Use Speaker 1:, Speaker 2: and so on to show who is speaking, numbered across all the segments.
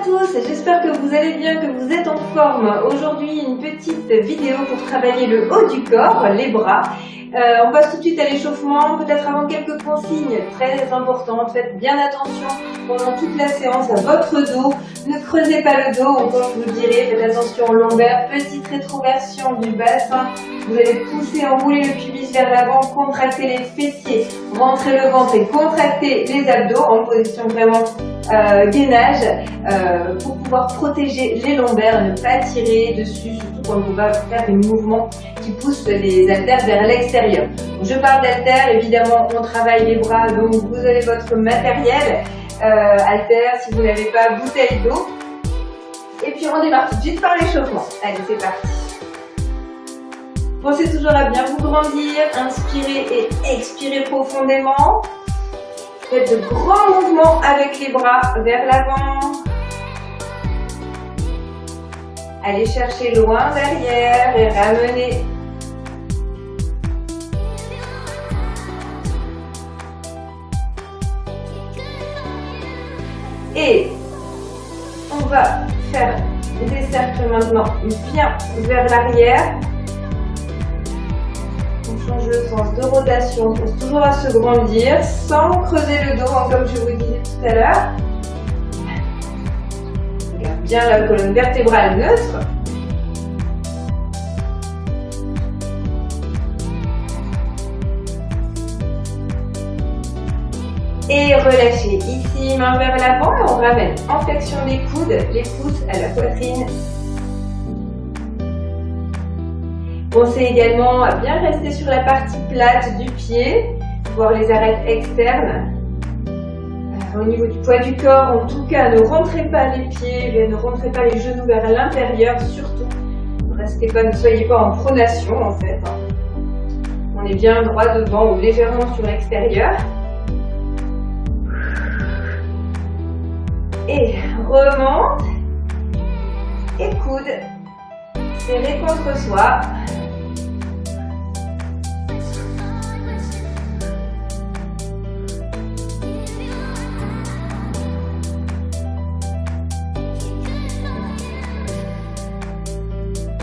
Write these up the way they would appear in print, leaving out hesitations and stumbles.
Speaker 1: tous, j'espère que vous allez bien, que vous êtes en forme. Aujourd'hui, une petite vidéo pour travailler le haut du corps, les bras. On passe tout de suite à l'échauffement, peut-être avant quelques consignes très importantes. Faites bien attention pendant toute la séance à votre dos. Ne creusez pas le dos, comme je vous le dirai. Faites attention aux lombaires, petite rétroversion du bassin. Vous allez pousser, enrouler le pubis vers l'avant, contracter les fessiers, rentrer le ventre et contracter les abdos en position vraiment gainage pour pouvoir protéger les lombaires, ne pas tirer dessus, surtout quand on va faire des mouvements qui poussent les haltères vers l'extérieur. Je parle d'haltères, évidemment on travaille les bras, donc vous avez votre matériel haltères, si vous n'avez pas bouteille d'eau. Et puis on démarre tout de suite par l'échauffement. Allez, c'est parti. Pensez toujours à bien vous grandir, inspirez et expirez profondément. Faites de grands mouvements avec les bras vers l'avant. Allez chercher loin derrière et ramenez. Et on va faire des cercles maintenant bien vers l'arrière. On change le sens de rotation, on pense toujours à se grandir sans creuser le dos, comme je vous disais tout à l'heure. Garde bien la colonne vertébrale neutre. Et relâchez ici, main vers l'avant et on ramène en flexion des coudes, les pouces à la poitrine. Pensez également à bien rester sur la partie plate du pied, voir les arêtes externes. Au niveau du poids du corps, en tout cas, ne rentrez pas les pieds, ne rentrez pas les genoux vers l'intérieur, surtout. Ne soyez pas en pronation en fait. On est bien droit devant ou légèrement sur l'extérieur. Et remonte. Et coude. Serré contre soi.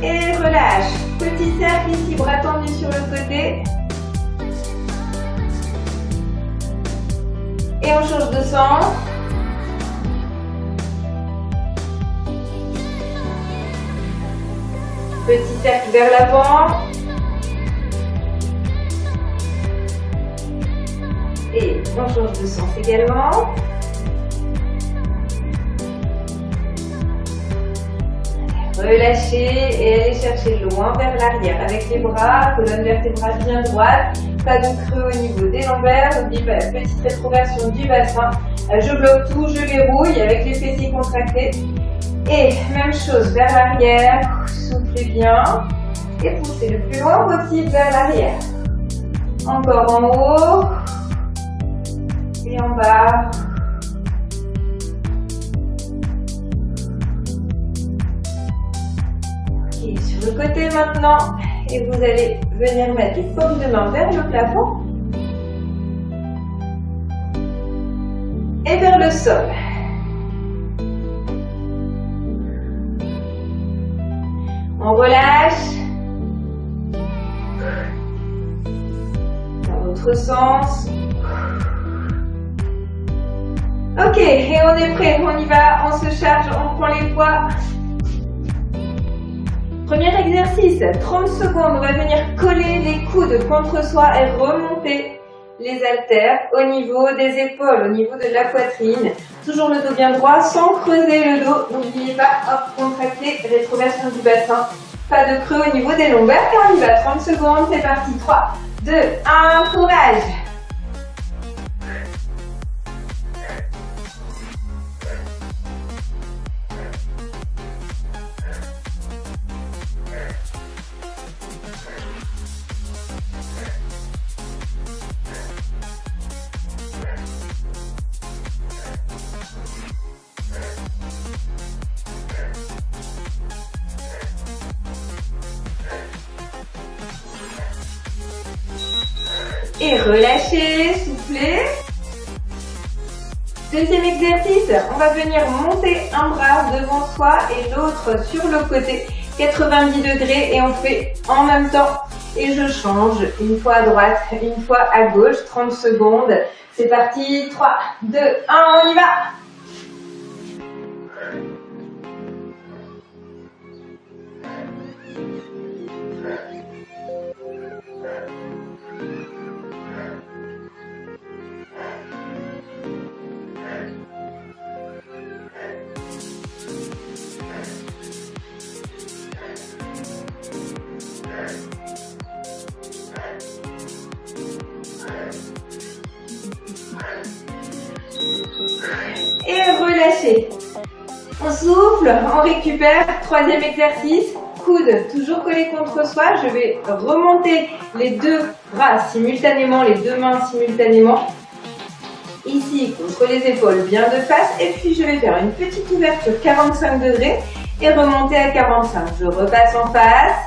Speaker 1: Et relâche. Petit cercle ici, bras tendus sur le côté. Et on change de sens. Petit cercle vers l'avant. Et on change de sens également. Relâchez et allez chercher loin vers l'arrière avec les bras, colonne vertébrale bien droite, pas de creux au niveau des lombaires, n'oubliez pas la petite rétroversion du bassin. Je bloque tout, je verrouille avec les fessiers contractés. Et même chose vers l'arrière, soufflez bien et poussez le plus loin possible vers l'arrière. Encore en haut et en bas. Ok, sur le côté maintenant et vous allez venir mettre les paumes de main vers le plafond et vers le sol. On relâche. Dans l'autre sens. Ok, et on est prêt, on y va, on se charge, on prend les poids. Premier exercice, 30 secondes, on va venir coller les coudes contre soi et remonter les haltères au niveau des épaules, au niveau de la poitrine. Toujours le dos bien droit, sans creuser le dos. N'oubliez pas, hop, contracter, rétroversion du bassin. Pas de creux au niveau des lombaires. Et on y va, 30 secondes, c'est parti. 3, 2, 1, courage. Et relâchez, soufflez. Deuxième exercice, on va venir monter un bras devant soi et l'autre sur le côté, 90 degrés, et on fait en même temps. Et je change, une fois à droite, une fois à gauche, 30 secondes. C'est parti, 3, 2, 1, on y va! Et relâchez. On souffle, on récupère. Troisième exercice, coude toujours collé contre soi. Je vais remonter les deux bras simultanément, les deux mains simultanément. Ici, contre les épaules, bien de face. Et puis, je vais faire une petite ouverture 45 degrés et remonter à 45. Je repasse en face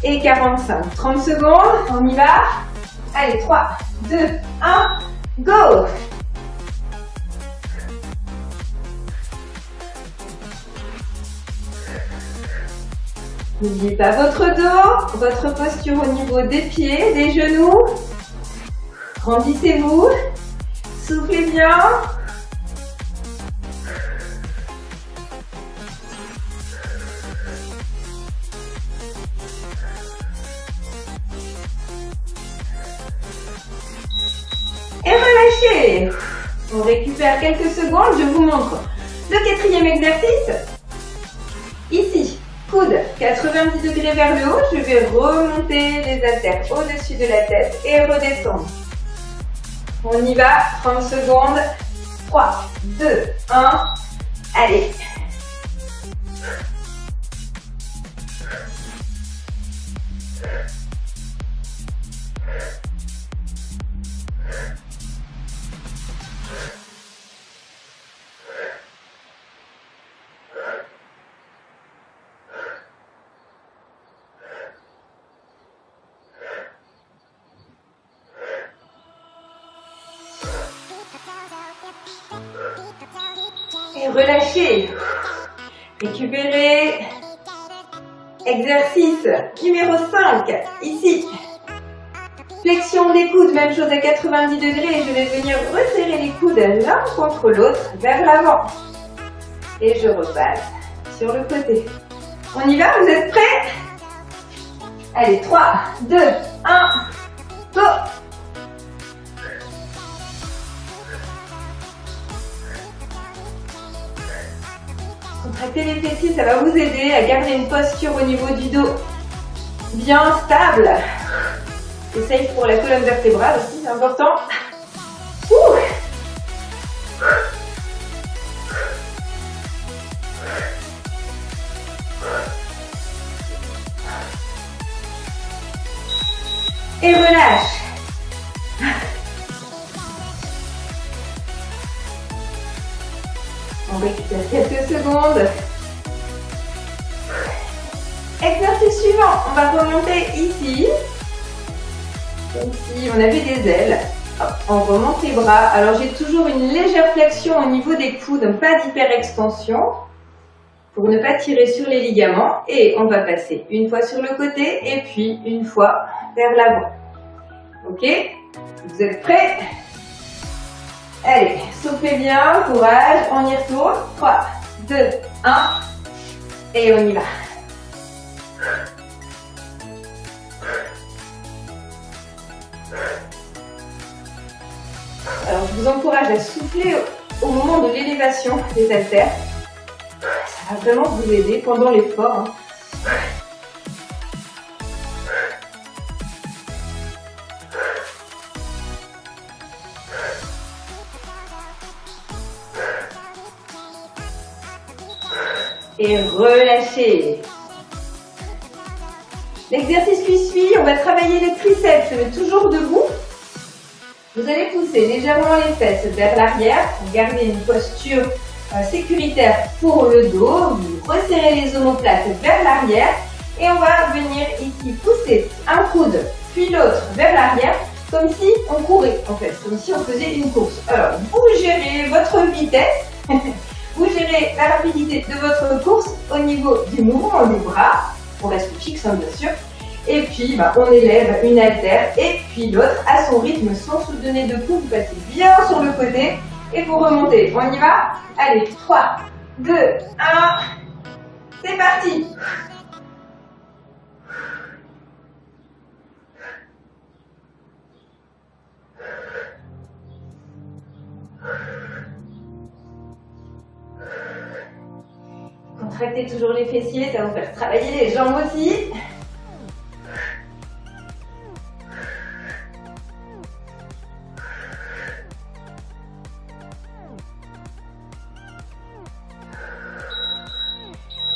Speaker 1: et 45. 30 secondes, on y va. Allez, 3, 2, 1, go! N'oubliez pas votre dos, votre posture au niveau des pieds, des genoux. Grandissez-vous. Soufflez bien. Et relâchez. On récupère quelques secondes. Je vous montre le quatrième exercice. Ici. Coude 90 degrés vers le haut, je vais remonter les haltères au-dessus de la tête et redescendre. On y va, 30 secondes, 3, 2, 1, allez. Et relâchez. Récupérez. Exercice numéro 5, ici. Flexion des coudes, même chose à 90 degrés. Je vais venir resserrer les coudes l'un contre l'autre vers l'avant. Et je repasse sur le côté. On y va, vous êtes prêts? Allez, 3, 2, 1, go! Contractez les fessiers, ça va vous aider à garder une posture au niveau du dos bien stable. C'est safe pour la colonne vertébrale aussi, c'est important. Et relâche. On récupère quelques secondes. Exercice suivant, on va remonter ici. Comme si on avait des ailes. Hop, on remonte les bras. Alors j'ai toujours une légère flexion au niveau des coudes, pas d'hyperextension, pour ne pas tirer sur les ligaments. Et on va passer une fois sur le côté et puis une fois vers l'avant. Ok? Vous êtes prêts? Allez, soufflez bien, courage, on y retourne. 3, 2, 1, et on y va. Alors, je vous encourage à souffler au moment de l'élévation des haltères. Ça va vraiment vous aider pendant l'effort. Et relâchez. L'exercice qui suit, on va travailler les triceps, mais toujours debout. Vous allez pousser légèrement les fesses vers l'arrière pour garder une posture sécuritaire pour le dos. Vous resserrez les omoplates vers l'arrière et on va venir ici pousser un coude puis l'autre vers l'arrière comme si on courait en fait, comme si on faisait une course. Alors, vous gérez votre vitesse, vous gérez la rapidité de votre course au niveau du mouvement des bras. On reste fixe, hein, bien sûr. Et puis, on élève une haltère et puis l'autre à son rythme sans se donner de coups. Vous passez bien sur le côté et vous remontez. On y va? Allez, 3, 2, 1, c'est parti! Contractez toujours les fessiers, ça va vous faire travailler les jambes aussi.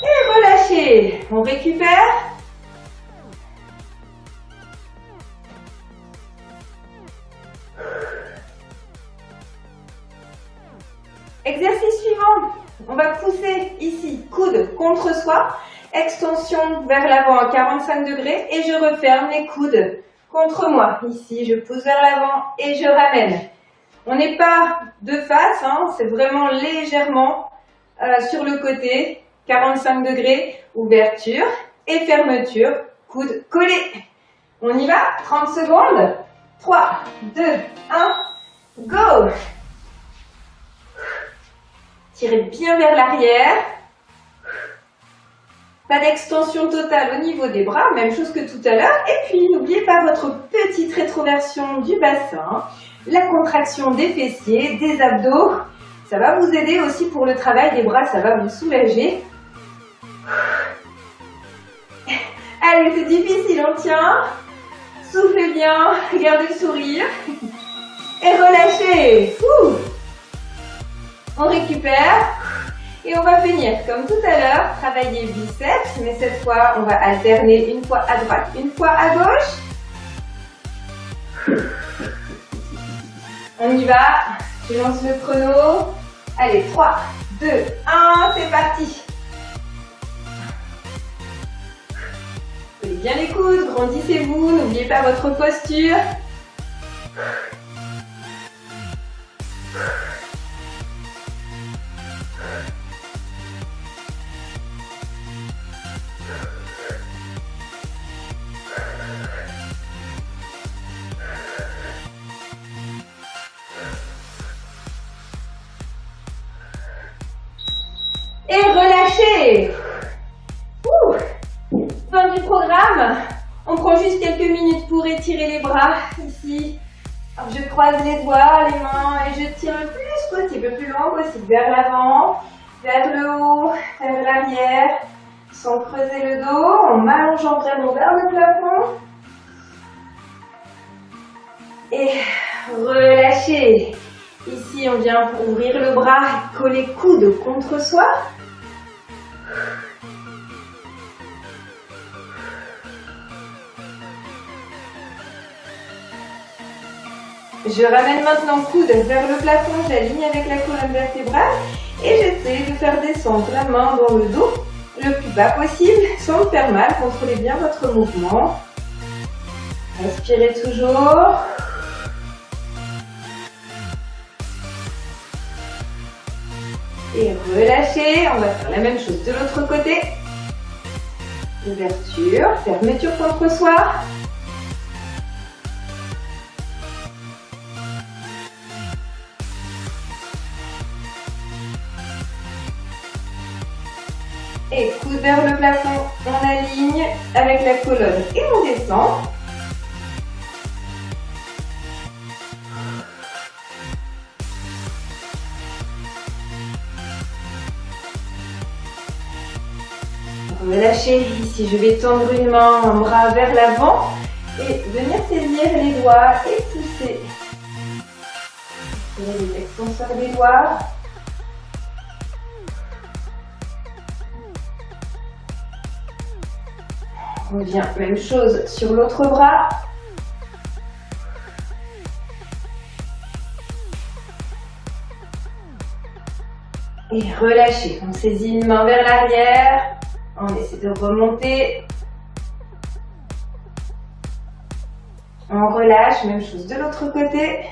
Speaker 1: Et relâchez. On récupère. Exercice suivant. On va pousser ici, coude contre soi, extension vers l'avant à 45 degrés et je referme les coudes contre moi. Ici, je pousse vers l'avant et je ramène. On n'est pas de face, hein, c'est vraiment légèrement sur le côté, 45 degrés, ouverture et fermeture, coude collé. On y va, 30 secondes, 3, 2, 1, go! Tirez bien vers l'arrière. Pas d'extension totale au niveau des bras, même chose que tout à l'heure. Et puis, n'oubliez pas votre petite rétroversion du bassin, la contraction des fessiers, des abdos. Ça va vous aider aussi pour le travail des bras, ça va vous soulager. Allez, c'est difficile, on tient. Soufflez bien, gardez le sourire. Et relâchez. Ouh. On récupère et on va finir comme tout à l'heure, travailler biceps, mais cette fois on va alterner une fois à droite, une fois à gauche. On y va, je lance le chrono. Allez, 3, 2, 1, c'est parti. Collez bien les coudes, grandissez-vous, n'oubliez pas votre posture. Et relâchez. Fin du programme. On prend juste quelques minutes pour étirer les bras ici. Alors, je croise les doigts, les mains et je tire le plus possible, le plus loin possible vers l'avant, vers le haut, vers l'arrière, sans creuser le dos, en m'allongeant vraiment vers le plafond. Et relâchez. Ici, on vient pour ouvrir le bras, coller coude contre soi. Je ramène maintenant coude vers le plafond, j'aligne avec la colonne vertébrale et j'essaie de faire descendre la main dans le dos le plus bas possible sans me faire mal. Contrôlez bien votre mouvement. Respirez toujours. Et relâchez. On va faire la même chose de l'autre côté. Ouverture, fermeture contre soi. Et coude vers le plafond, on aligne avec la colonne et on descend. Relâchez. Ici, je vais tendre une main, un bras vers l'avant et venir saisir les doigts et pousser. Les extenseurs des doigts. On vient, même chose sur l'autre bras. Et relâchez. On saisit une main vers l'arrière. On essaie de remonter. On relâche, même chose de l'autre côté.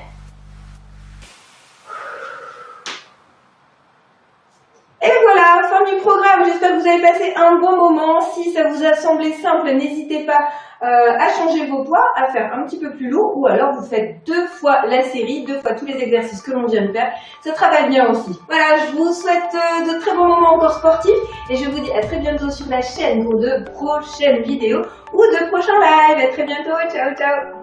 Speaker 1: Et voilà, fin du programme. J'espère que vous avez passé un bon moment. Si ça vous a semblé simple, n'hésitez pas à changer vos poids, à faire un petit peu plus lourd, ou alors vous faites 2 fois la série, 2 fois tous les exercices que l'on vient de faire. Ça travaille bien aussi. Voilà, je vous souhaite de très bons moments encore sportifs et je vous dis à très bientôt sur la chaîne pour de prochaines vidéos ou de prochains lives. À très bientôt, ciao ciao.